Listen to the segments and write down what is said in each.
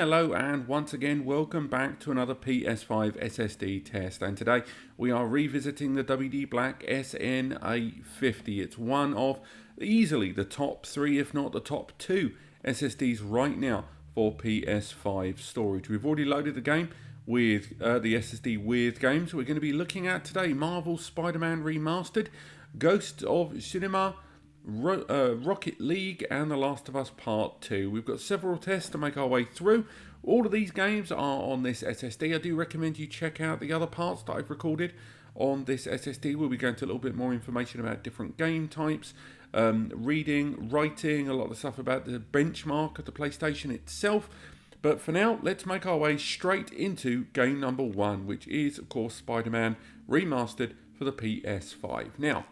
Hello and once again welcome back to another PS5 SSD test, and today we are revisiting the WD Black SN850. It's one of easily the top 3 if not the top 2 SSDs right now for PS5 storage. We've already loaded the game with the SSD with games we're going to be looking at today: Marvel's Spider-Man Remastered, Ghost of Tsushima, Rocket League, and The Last of Us Part 2. We've got several tests to make our way through. All of these games are on this SSD. I do recommend you check out the other parts that I've recorded on this SSD. We'll be going to a little bit more information about different game types, reading, writing, a lot of stuff about the benchmark of the PlayStation itself. But for now, let's make our way straight into game number 1, which is, of course, Spider-Man Remastered for the PS5. Now,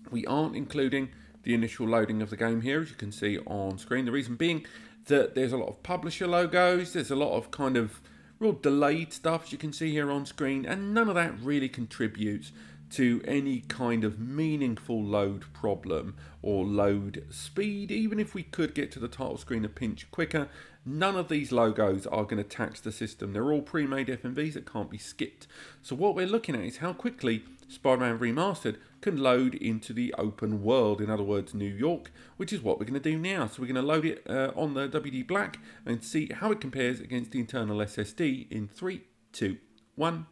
we aren't including the initial loading of the game here, as you can see on screen. The reason being that there's a lot of publisher logos, there's a lot of kind of real delayed stuff, as you can see here on screen, and none of that really contributes to any kind of meaningful load problem or load speed. Even if we could get to the title screen a pinch quicker, none of these logos are going to tax the system. They're all pre-made FMVs that can't be skipped. So what we're looking at is how quickly Spider-Man Remastered can load into the open world, in other words New York, which is what we're going to do now. So we're going to load it on the WD Black and see how it compares against the internal SSD in 3, 2, 1.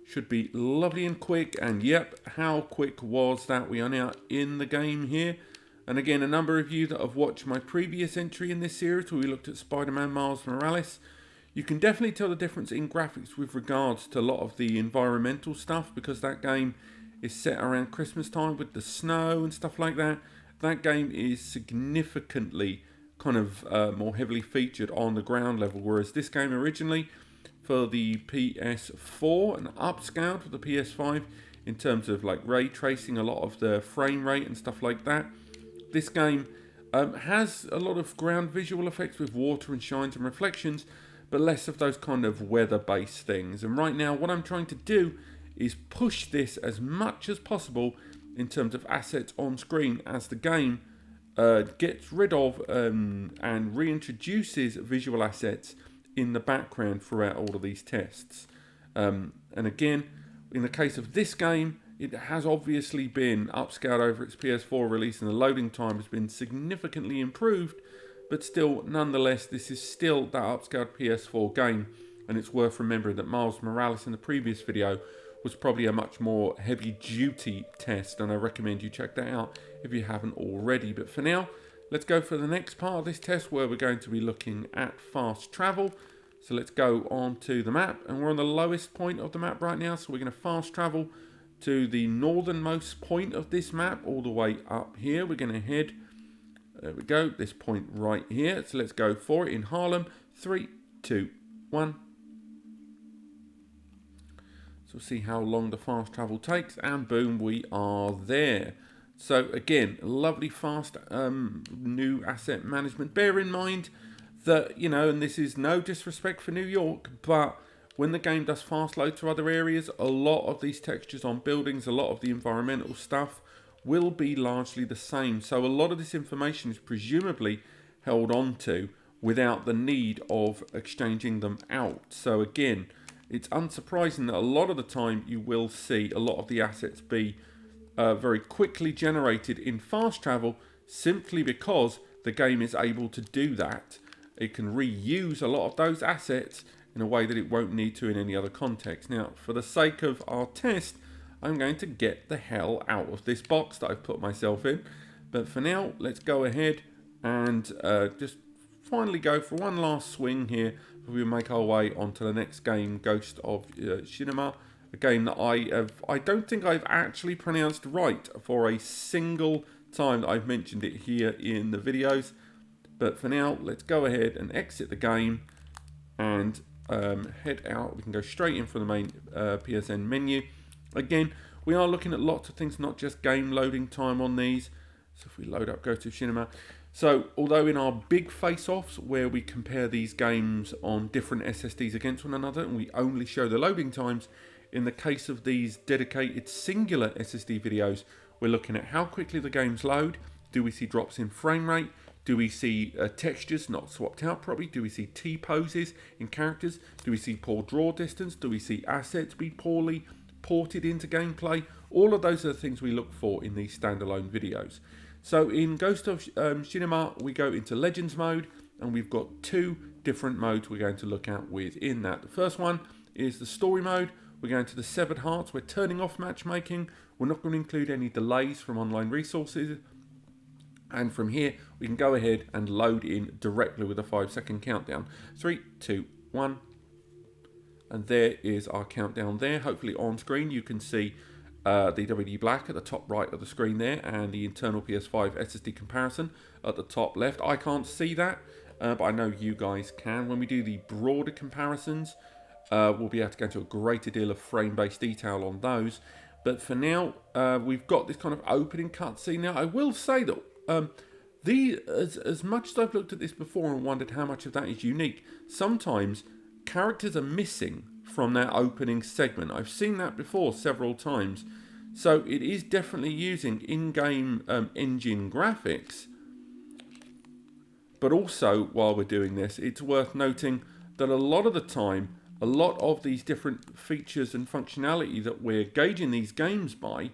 Should be lovely and quick, and yep, how quick was that? We are now in the game here. And again, a number of you that have watched my previous entry in this series where we looked at Spider-Man Miles Morales, you can definitely tell the difference in graphics with regards to a lot of the environmental stuff, because that game is set around Christmas time with the snow and stuff like that. That game is significantly kind of more heavily featured on the ground level, whereas this game originally for the PS4 and upscaled for the PS5 in terms of like ray tracing, a lot of the frame rate and stuff like that. This game has a lot of ground visual effects with water and shines and reflections, but less of those kind of weather-based things. And right now, what I'm trying to do is push this as much as possible in terms of assets on screen as the game gets rid of and reintroduces visual assets in the background throughout all of these tests. And again, in the case of this game, it has obviously been upscaled over its PS4 release, and the loading time has been significantly improved, but still, nonetheless, this is still that upscaled PS4 game, and it's worth remembering that Miles Morales in the previous video was probably a much more heavy-duty test, and I recommend you check that out if you haven't already. But for now, let's go for the next part of this test, where we're going to be looking at fast travel. So let's go on to the map, and we're on the lowest point of the map right now, so we're going to fast travel to the northernmost point of this map, all the way up here. We're going to head, there we go, this point right here. So let's go for it in Harlem. 3, 2, 1. So we'll see how long the fast travel takes, and boom, we are there. So again, lovely fast new asset management. Bear in mind that, you know, and this is no disrespect for New York, but when the game does fast load to other areas, a lot of these textures on buildings, a lot of the environmental stuff will be largely the same. So a lot of this information is presumably held on to without the need of exchanging them out. So again, it's unsurprising that a lot of the time you will see a lot of the assets be very quickly generated in fast travel, simply because the game is able to do that. It can reuse a lot of those assets in a way that it won't need to in any other context. Now, for the sake of our test, I'm going to get the hell out of this box that I've put myself in. But for now, let's go ahead and just finally go for one last swing here before we make our way onto the next game, Ghost of Tsushima, a game that I don't think I've actually pronounced right for a single time that I've mentioned it here in the videos. But for now, let's go ahead and exit the game and head out. We can go straight in from the main PSN menu. Again, we are looking at lots of things, not just game loading time on these. So if we load up Ghost of Tsushima. So although in our big face-offs where we compare these games on different SSDs against one another and we only show the loading times, in the case of these dedicated singular SSD videos, we're looking at how quickly the games load. Do we see drops in frame rate? Do we see textures not swapped out properly? Do we see T-poses in characters? Do we see poor draw distance? Do we see assets be poorly ported into gameplay? All of those are the things we look for in these standalone videos. So in Ghost of Tsushima, we go into Legends mode, and we've got two different modes we're going to look at within that. The first one is the story mode. We're going to the Severed Hearts. We're turning off matchmaking. We're not going to include any delays from online resources. And from here, we can go ahead and load in directly with a 5-second countdown. 3, 2, 1. And there is our countdown there. Hopefully on screen you can see the WD Black at the top right of the screen there, and the internal PS5 SSD comparison at the top left. I can't see that, but I know you guys can. When we do the broader comparisons, we'll be able to go into a greater deal of frame-based detail on those. But for now, we've got this kind of opening cutscene. Now, I will say that as much as I've looked at this before and wondered how much of that is unique, sometimes characters are missing from that opening segment. I've seen that before several times. So it is definitely using in-game engine graphics. But also, while we're doing this, it's worth noting that a lot of the time, a lot of these different features and functionality that we're gauging these games by,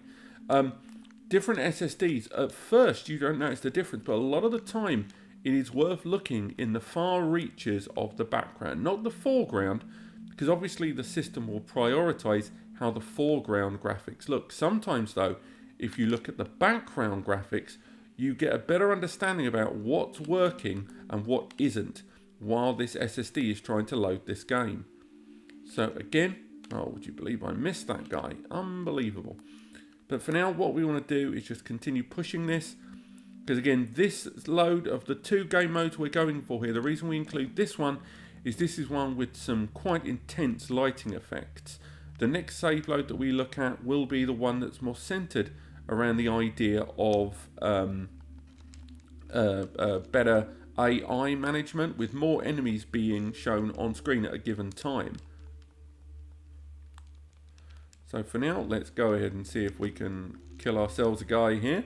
different SSDs, at first you don't notice the difference, but a lot of the time it is worth looking in the far reaches of the background, not the foreground, because obviously the system will prioritize how the foreground graphics look. Sometimes though, if you look at the background graphics, you get a better understanding about what's working and what isn't while this SSD is trying to load this game. So again, oh, would you believe I missed that guy? Unbelievable. But for now, what we want to do is just continue pushing this, because again, this load of the two game modes we're going for here, the reason we include this one is this is one with some quite intense lighting effects. The next save load that we look at will be the one that's more centered around the idea of better AI management, with more enemies being shown on screen at a given time. So for now, let's go ahead and see if we can kill ourselves a guy here.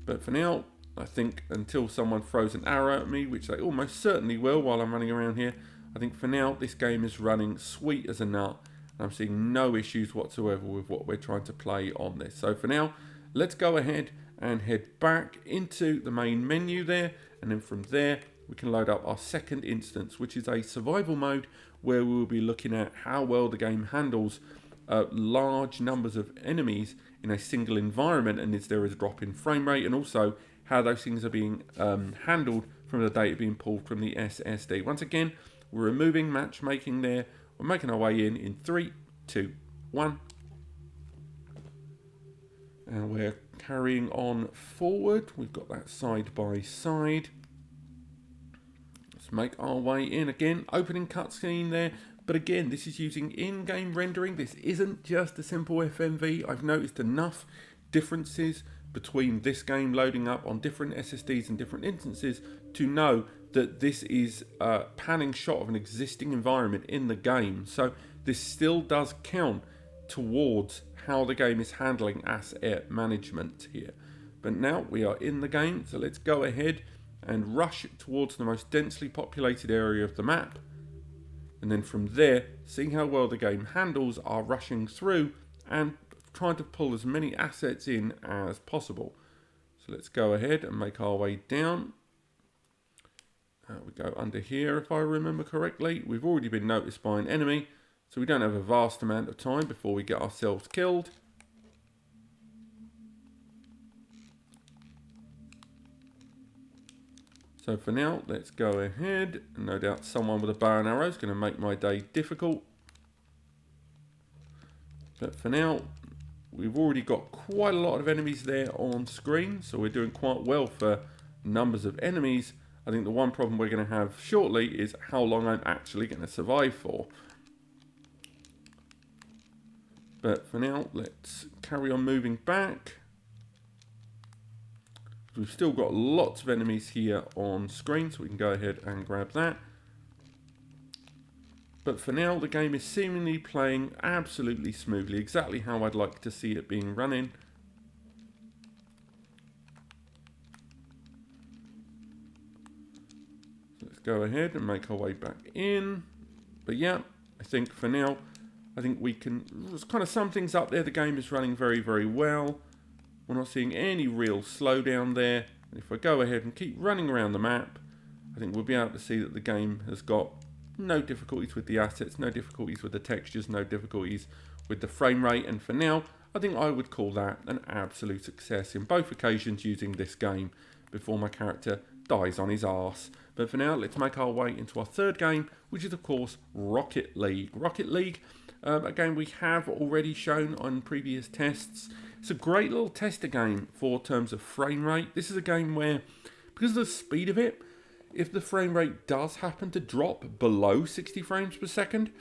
But for now, I think until someone throws an arrow at me, which they almost certainly will while I'm running around here, I think for now this game is running sweet as a nut. And I'm seeing no issues whatsoever with what we're trying to play on this. So for now, let's go ahead and head back into the main menu there. And then from there, we can load up our second instance, which is a survival mode, where we will be looking at how well the game handles large numbers of enemies in a single environment, and is there a drop in frame rate, and also how those things are being handled from the data being pulled from the SSD. Once again, we're removing matchmaking there. We're making our way in 3, 2, 1. And we're carrying on forward. We've got that side by side. Let's make our way in again. Opening cutscene there. But again, this is using in-game rendering. This isn't just a simple FMV. I've noticed enough differences between this game loading up on different SSDs and different instances to know that this is a panning shot of an existing environment in the game. So this still does count towards how the game is handling asset management here. But now we are in the game, so let's go ahead and rush towards the most densely populated area of the map. And then from there, seeing how well the game handles our rushing through and trying to pull as many assets in as possible. So let's go ahead and make our way down. We go under here, if I remember correctly. We've already been noticed by an enemy, so we don't have a vast amount of time before we get ourselves killed. So for now, let's go ahead. No doubt someone with a bow and arrow is going to make my day difficult. But for now, we've already got quite a lot of enemies there on screen, so we're doing quite well for numbers of enemies. I think the one problem we're going to have shortly is how long I'm actually going to survive for. But for now, let's carry on moving back. We've still got lots of enemies here on screen, so we can go ahead and grab that. But for now, the game is seemingly playing absolutely smoothly, exactly how I'd like to see it being running. let's go ahead and make our way back in. But yeah, I think for now, I think we can kind of sum things up there. The game is running very, very well. We're not seeing any real slowdown there. And if I go ahead and keep running around the map, I think we'll be able to see that the game has got no difficulties with the assets, no difficulties with the textures, no difficulties with the frame rate. And for now, I think I would call that an absolute success in both occasions using this game before my character dies on his arse. But for now, let's make our way into our third game, which is of course Rocket League. Rocket League, a game we have already shown on previous tests. It's a great little tester game for terms of frame rate. This is a game where, because of the speed of it, if the frame rate does happen to drop below 60 frames per second,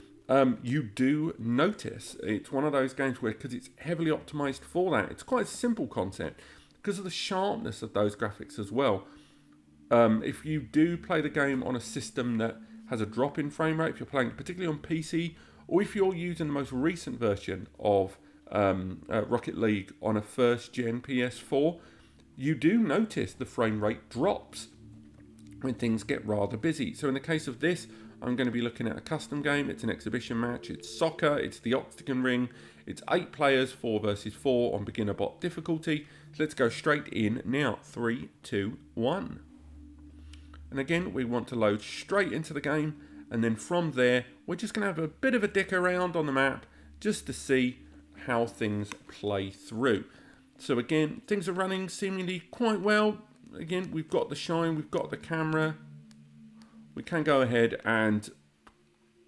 you do notice. It's one of those games where, because it's heavily optimized for that, it's quite a simple concept because of the sharpness of those graphics as well. If you do play the game on a system that has a drop in frame rate, if you're playing particularly on PC, or if you're using the most recent version of Rocket League on a first gen PS4, you do notice the frame rate drops when things get rather busy. So in the case of this, I'm going to be looking at a custom game. It's an exhibition match. It's soccer. It's the Octagon Ring. It's 8 players, 4 versus 4 on beginner bot difficulty. So let's go straight in now. 3, 2, 1. And again, we want to load straight into the game. And then from there, we're just going to have a bit of a dick around on the map just to see how things play through. So again, things are running seemingly quite well. Again, we've got the shine, we've got the camera. We can go ahead and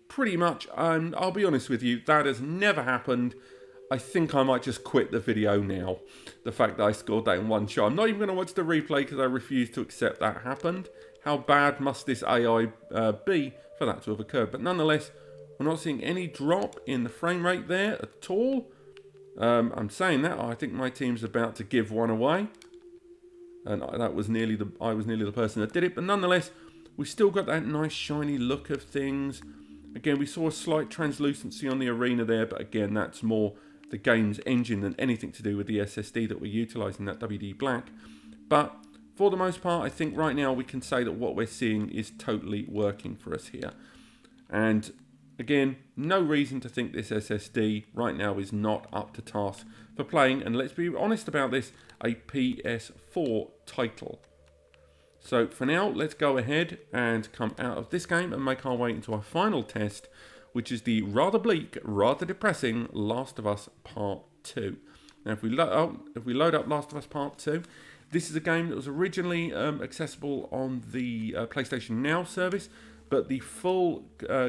pretty much, I'll be honest with you, that has never happened. I think I might just quit the video now. The fact that I scored that in one shot. I'm not even going to watch the replay because I refuse to accept that happened. How bad must this AI be for that to have occurred? But nonetheless, we're not seeing any drop in the frame rate there at all. I'm saying that, I think my team's about to give one away. And I was nearly the person that did it. But nonetheless, we still got that nice shiny look of things. Again, we saw a slight translucency on the arena there. But again, that's more the game's engine than anything to do with the SSD that we're utilising, that WD Black. But for the most part, I think right now we can say that what we're seeing is totally working for us here. And again, no reason to think this SSD right now is not up to task for playing, and let's be honest about this, a PS4 title. So for now, let's go ahead and come out of this game and make our way into our final test, which is the rather bleak, rather depressing Last of Us Part 2. Now if we load up Last of Us Part 2, this is a game that was originally accessible on the PlayStation Now service, but the full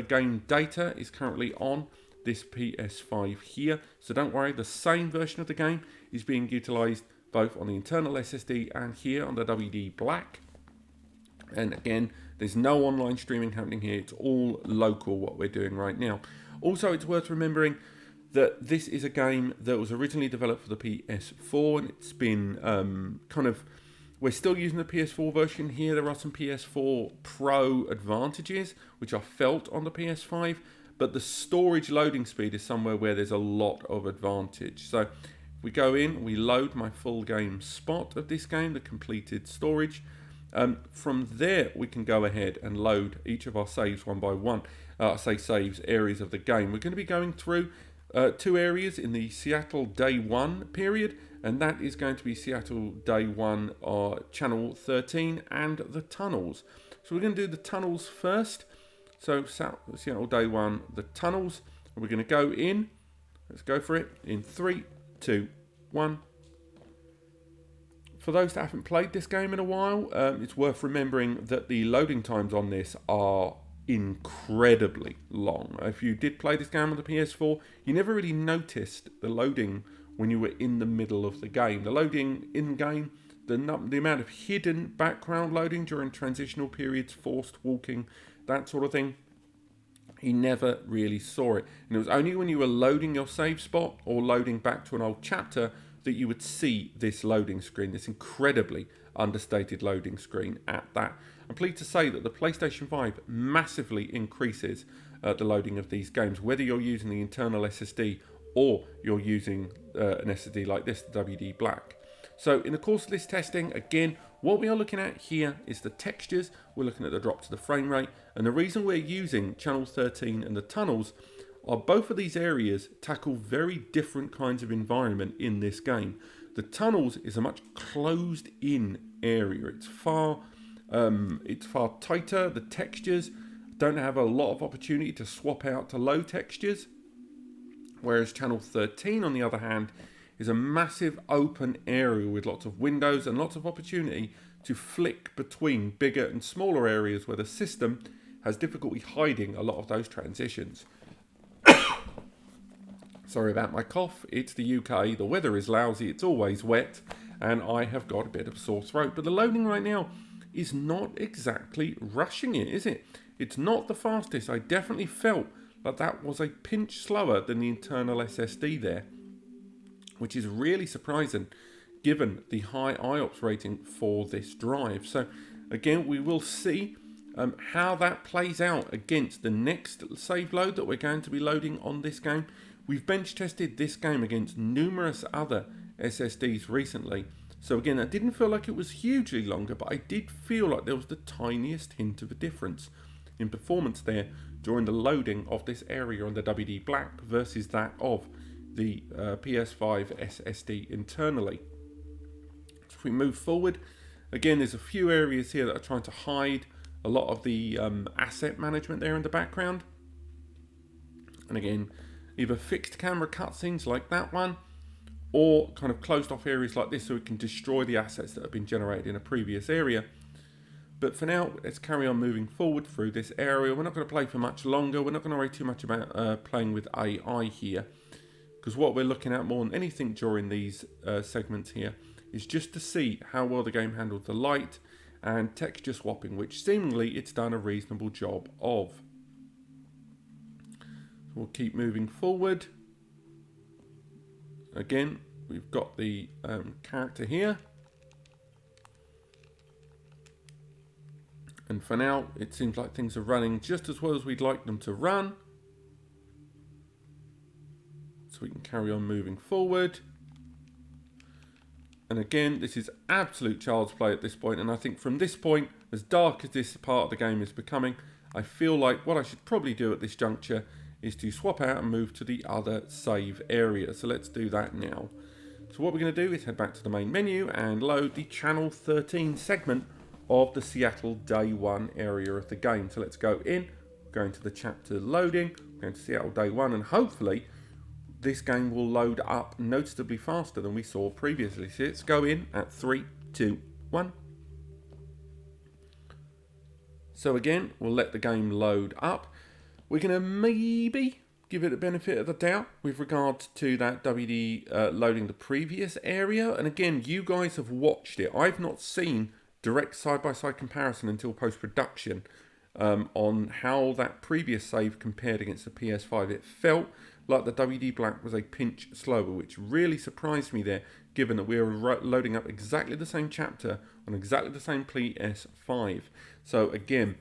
game data is currently on this PS5 here. So don't worry, the same version of the game is being utilised both on the internal SSD and here on the WD Black. And again, there's no online streaming happening here. It's all local, what we're doing right now. Also, it's worth remembering that this is a game that was originally developed for the PS4, and it's been we're still using the PS4 version here. There are some PS4 Pro advantages, which are felt on the PS5, but the storage loading speed is somewhere where there's a lot of advantage. So we go in, we load my full game spot of this game, the completed storage. From there, we can go ahead and load each of our saves one by one. Saves, areas of the game. We're going to be going through 2 areas in the Seattle Day 1 period, and that is going to be Seattle Day 1 Channel 13 and the tunnels. So we're going to do the tunnels first. So Seattle Day 1, the tunnels. And we're going to go in. Let's go for it in 3, 2, 1. For those that haven't played this game in a while, it's worth remembering that the loading times on this are incredibly long. If you did play this game on the PS4, you never really noticed the loading when you were in the middle of the game. The loading in-game, the amount of hidden background loading during transitional periods, forced walking, that sort of thing, you never really saw it. And it was only when you were loading your save spot or loading back to an old chapter that you would see this loading screen, this incredibly understated loading screen at that. I'm pleased to say that the PlayStation 5 massively increases the loading of these games, whether you're using the internal SSD or you're using an SSD like this, the WD Black. So in the course of this testing, again, what we are looking at here is the textures. We're looking at the drop to the frame rate. And the reason we're using channel 13 and the tunnels are both of these areas tackle very different kinds of environment in this game. The tunnels is a much closed in area. It's far tighter. The textures don't have a lot of opportunity to swap out to low textures. Whereas channel 13, on the other hand, is a massive open area with lots of windows and lots of opportunity to flick between bigger and smaller areas where the system has difficulty hiding a lot of those transitions. Sorry about my cough. It's the UK. The weather is lousy. It's always wet. And I have got a bit of sore throat. But the loading right now is not exactly rushing it, is it? It's not the fastest. I definitely felt like that was a pinch slower than the internal SSD there, which is really surprising given the high IOPS rating for this drive. So again, we will see how that plays out against the next save load that we're going to be loading on this game. We've bench tested this game against numerous other SSDs recently. So again, I didn't feel like it was hugely longer, but I did feel like there was the tiniest hint of a difference in performance there during the loading of this area on the WD Black versus that of the PS5 SSD internally. So if we move forward, again, there's a few areas here that are trying to hide a lot of the asset management there in the background. And again, either fixed camera cutscenes like that one, or kind of closed off areas like this so we can destroy the assets that have been generated in a previous area. But for now, let's carry on moving forward through this area. We're not going to play for much longer. We're not going to worry too much about playing with AI here, because what we're looking at more than anything during these segments here is just to see how well the game handles the light and texture swapping, which seemingly it's done a reasonable job of. So we'll keep moving forward. Again, we've got the character here. And for now, it seems like things are running just as well as we'd like them to run. So we can carry on moving forward. And again, this is absolute child's play at this point. And I think from this point, as dark as this part of the game is becoming, I feel like what I should probably do at this juncture is to swap out and move to the other save area. So let's do that now. So what we're going to do is head back to the main menu and load the channel 13 segment of the Seattle Day 1 area of the game. So let's go in, go into the chapter loading, go into Seattle Day 1, and hopefully this game will load up noticeably faster than we saw previously. So let's go in at 3, 2, 1. So again, we'll let the game load up. We're going to maybe give it a benefit of the doubt with regards to that WD loading the previous area. And again, you guys have watched it. I've not seen direct side-by-side comparison until post-production on how that previous save compared against the PS5. It felt like the WD Black was a pinch slower, which really surprised me there, given that we were loading up exactly the same chapter on exactly the same PS5. So again,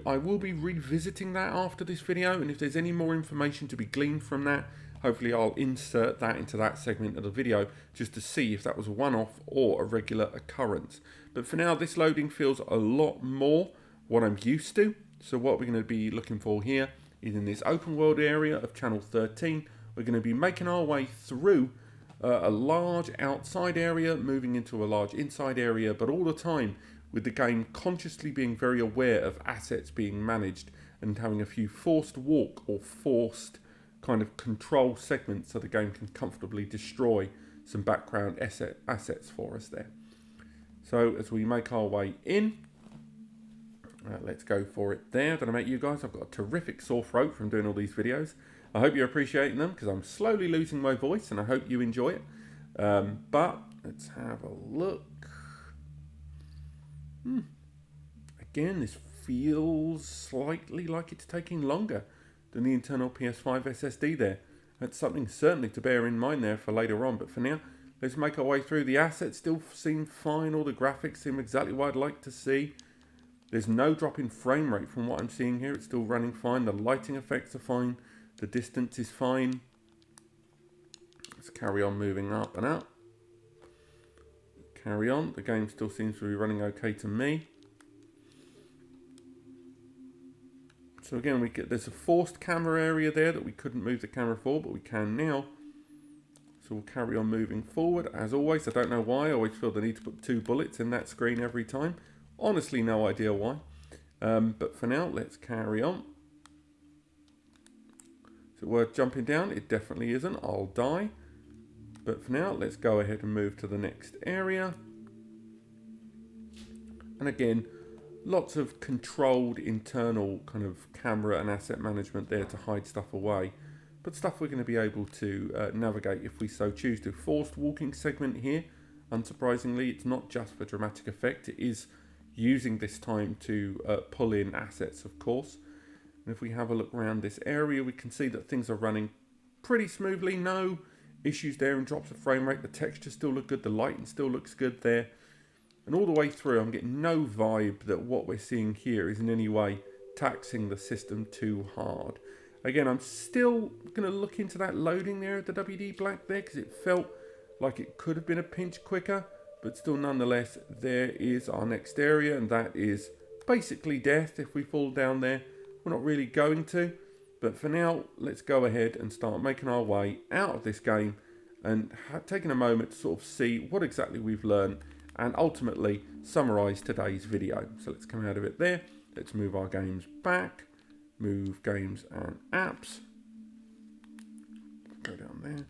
I will be revisiting that after this video, and if there's any more information to be gleaned from that, hopefully I'll insert that into that segment of the video just to see if that was a one-off or a regular occurrence. But for now, this loading feels a lot more what I'm used to. So what we're going to be looking for here is in this open world area of channel 13, we're going to be making our way through a large outside area, moving into a large inside area, but all the time with the game consciously being very aware of assets being managed and having a few forced walk or forced kind of control segments so the game can comfortably destroy some background assets for us there. So as we make our way in, let's go for it there. Don't know about you guys, I've got a terrific sore throat from doing all these videos. I hope you're appreciating them because I'm slowly losing my voice, and I hope you enjoy it. But let's have a look. Again, this feels slightly like it's taking longer than the internal PS5 SSD there. That's something certainly to bear in mind there for later on. But for now, let's make our way through. The assets still seem fine. All the graphics seem exactly what I'd like to see. There's no drop in frame rate from what I'm seeing here. It's still running fine. The lighting effects are fine. The distance is fine. Let's carry on moving up and up. Carry on. The game still seems to be running okay to me. So again, there's a forced camera area there that we couldn't move the camera for, but we can now. So we'll carry on moving forward. As always, I don't know why. I always feel the need to put 2 bullets in that screen every time. Honestly, no idea why. But for now, let's carry on. Is it worth jumping down? It definitely isn't. I'll die. But for now, let's go ahead and move to the next area. And again, lots of controlled internal kind of camera and asset management there to hide stuff away. But stuff we're going to be able to navigate if we so choose to. Forced walking segment here. Unsurprisingly, it's not just for dramatic effect. It is using this time to pull in assets, of course. And if we have a look around this area, we can see that things are running pretty smoothly. No issues there and drops of frame rate. The textures still look good. The lighting still looks good there. And all the way through, I'm getting no vibe that what we're seeing here is in any way taxing the system too hard. Again, I'm still going to look into that loading there at the WD Black there, because it felt like it could have been a pinch quicker, but still nonetheless, there is our next area, and that is basically death if we fall down there. We're not really going to, but for now, let's go ahead and start making our way out of this game and taking a moment to sort of see what exactly we've learned and ultimately summarize today's video. So let's come out of it there. Let's move our games back. Move games and apps. Go down there.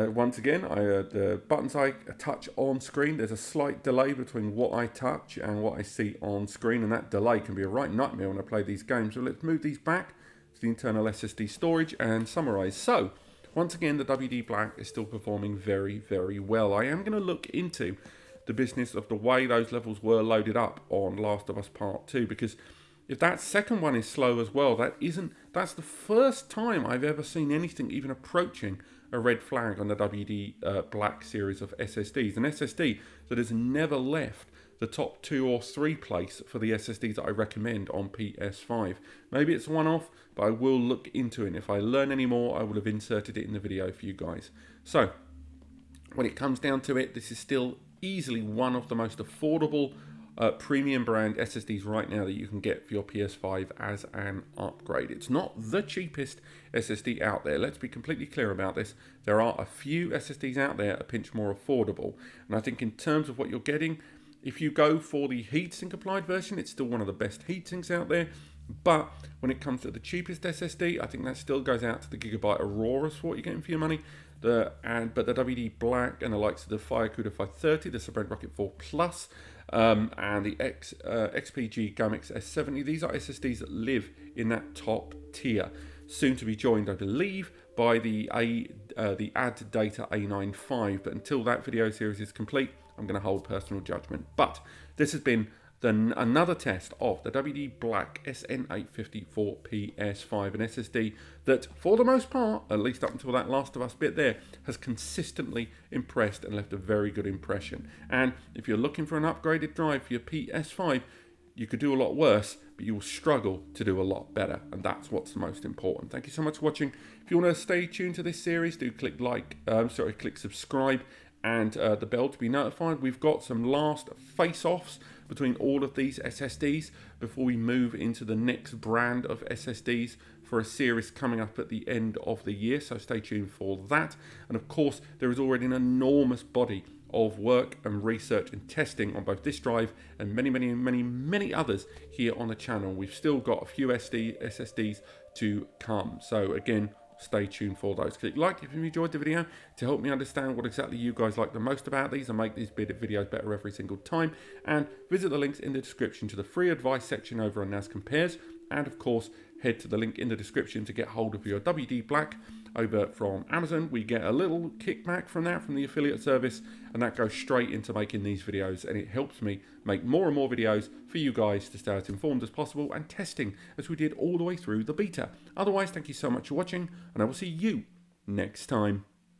Once again, the buttons I touch on screen, there's a slight delay between what I touch and what I see on screen, and that delay can be a right nightmare when I play these games. So let's move these back to the internal SSD storage and summarize. So, once again, the WD Black is still performing very, very well. I am going to look into the business of the way those levels were loaded up on Last of Us Part 2, because if that second one is slow as well, that's the first time I've ever seen anything even approaching a red flag on the WD Black series of SSDs. An SSD that has never left the top 2 or 3 place for the SSDs that I recommend on PS5. Maybe it's a one-off, but I will look into it. And if I learn any more, I will have inserted it in the video for you guys. So, when it comes down to it, this is still easily one of the most affordable premium brand SSDs right now that you can get for your PS5 as an upgrade. It's not the cheapest SSD out there. Let's be completely clear about this. There are a few SSDs out there a pinch more affordable. And I think in terms of what you're getting, if you go for the heatsink applied version, it's still one of the best heatsinks out there. But when it comes to the cheapest SSD, I think that still goes out to the Gigabyte Auroras for what you're getting for your money. But the WD Black and the likes of the Firecuda 530, the Sabrent Rocket 4 Plus, and the XPG Gamix S70, these are SSDs that live in that top tier. Soon to be joined, I believe, by the Add Data A95. But until that video series is complete, I'm going to hold personal judgment. But this has been another test of the WD Black SN850 for PS5, an SSD that, for the most part, at least up until that Last of Us bit there, has consistently impressed and left a very good impression. And if you're looking for an upgraded drive for your PS5, you could do a lot worse, but you will struggle to do a lot better, and that's what's the most important. Thank you so much for watching. If you want to stay tuned to this series, do click click subscribe and the bell to be notified. We've got some last face-offs between all of these SSDs before we move into the next brand of SSDs for a series coming up at the end of the year, so stay tuned for that. And of course, there is already an enormous body of work and research and testing on both this drive and many others here on the channel. We've still got a few SSDs to come, so again, stay tuned for those. Click like if you enjoyed the video to help me understand what exactly you guys like the most about these and make these videos better every single time. And visit the links in the description to the free advice section over on NAS Compares. And of course, head to the link in the description to get hold of your WD Black over from Amazon. We get a little kickback from that, from the affiliate service, and that goes straight into making these videos, and it helps me make more and more videos for you guys to stay as informed as possible and testing as we did all the way through the beta. Otherwise, thank you so much for watching, and I will see you next time.